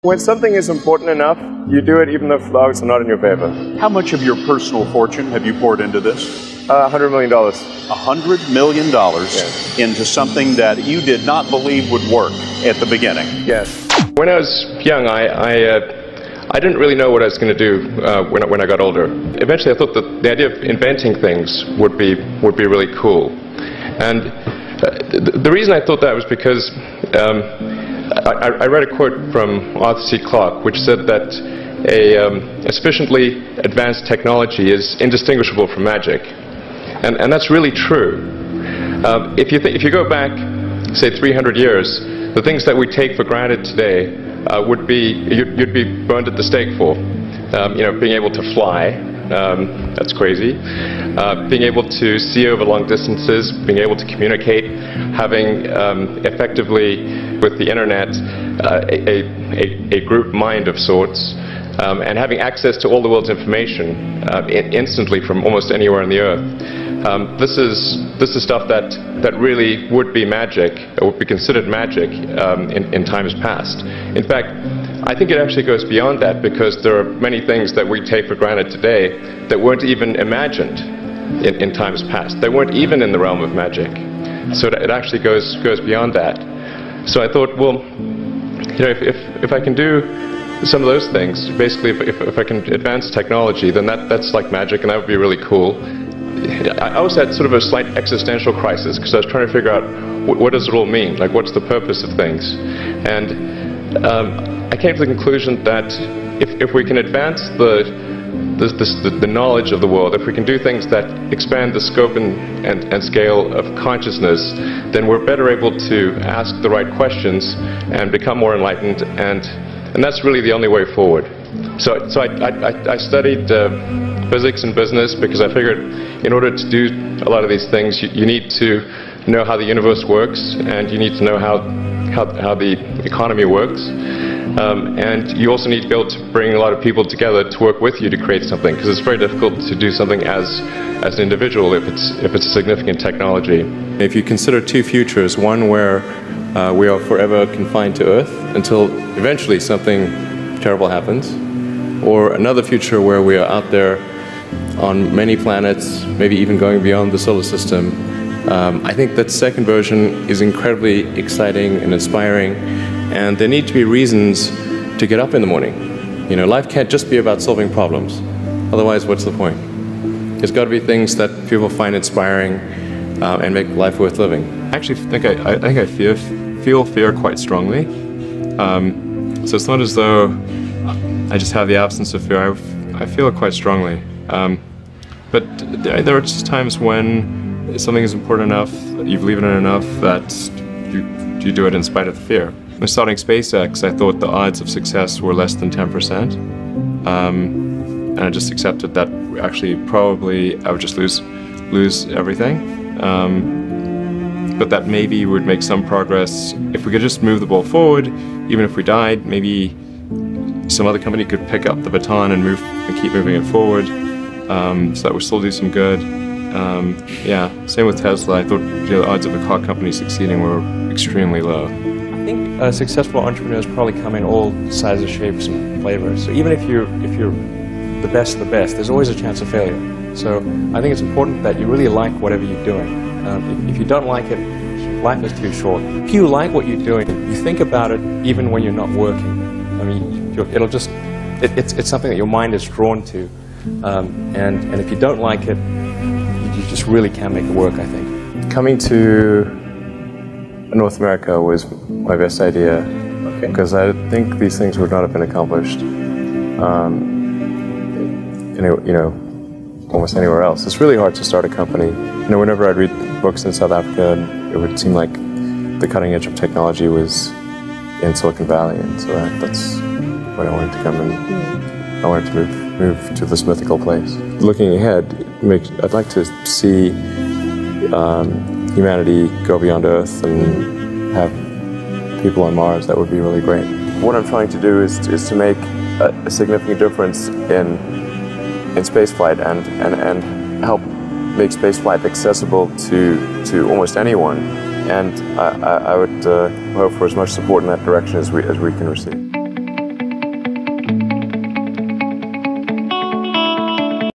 When something is important enough, you do it even though flowers are not in your favor. How much of your personal fortune have you poured into this? $100 million. $100 million into something that you did not believe would work at the beginning. Yes. When I was young, I didn't really know what I was going to do when I got older. Eventually, I thought that the idea of inventing things would be really cool. And the reason I thought that was because I read a quote from Arthur C. Clarke, which said that a sufficiently advanced technology is indistinguishable from magic, and that's really true. If you go back, say 300 years, the things that we take for granted today would be you'd be burned at the stake for. Being able to fly, that's crazy. Being able to see over long distances, being able to communicate, having effectively with the internet a group mind of sorts, and having access to all the world's information instantly from almost anywhere on the earth. This is stuff that really would be magic, or would be considered magic in times past. In fact, I think it actually goes beyond that, because there are many things that we take for granted today that weren't even imagined in times past. They weren't even in the realm of magic. So it actually goes beyond that. So I thought, well, if I can do some of those things, basically if I can advance technology, then that's like magic, and that would be really cool. I also had sort of a slight existential crisis, because I was trying to figure out what does it all mean? Like, what's the purpose of things? And I came to the conclusion that if we can advance the knowledge of the world, if we can do things that expand the scope and scale of consciousness, then we're better able to ask the right questions and become more enlightened, and that's really the only way forward. So I studied physics and business, because I figured in order to do a lot of these things, you need to know how the universe works, and you need to know how the economy works. And you also need to be able to bring a lot of people together to work with you to create something, because it's very difficult to do something as an individual if it's a significant technology. If you consider two futures, one where we are forever confined to Earth until eventually something terrible happens, or another future where we are out there on many planets, maybe even going beyond the solar system, I think that second version is incredibly exciting and inspiring. And there need to be reasons to get up in the morning. Life can't just be about solving problems. Otherwise, what's the point? There's got to be things that people find inspiring and make life worth living. I actually think I feel fear quite strongly. So it's not as though I just have the absence of fear. I feel it quite strongly. But there are just times when something is important enough, you believe in it enough, that you do it in spite of the fear. When starting SpaceX, I thought the odds of success were less than 10%, and I just accepted that actually probably I would just lose everything, but that maybe we would make some progress if we could just move the ball forward. Even if we died, maybe some other company could pick up the baton and keep moving it forward, so that would still do some good. Yeah, same with Tesla. I thought the odds of a car company succeeding were extremely low. I think successful entrepreneurs probably come in all sizes, shapes, and flavors. So even if you're the best of the best, there's always a chance of failure. So I think it's important that you really like whatever you're doing. If you don't like it, life is too short. If you like what you're doing, you think about it even when you're not working. I mean, it's something that your mind is drawn to. And if you don't like it, you just really can't make it work, I think. Coming to North America was my best idea, because I think these things would not have been accomplished almost anywhere else. It's really hard to start a company. Whenever I'd read books in South Africa, it would seem like the cutting edge of technology was in Silicon Valley, and so that's when I wanted to come, and I wanted to move to this mythical place. Looking ahead, I'd like to see humanity go beyond Earth and have people on Mars. That would be really great. What I'm trying to do is to make a significant difference in spaceflight and help make spaceflight accessible to almost anyone. And I would hope for as much support in that direction as we can receive.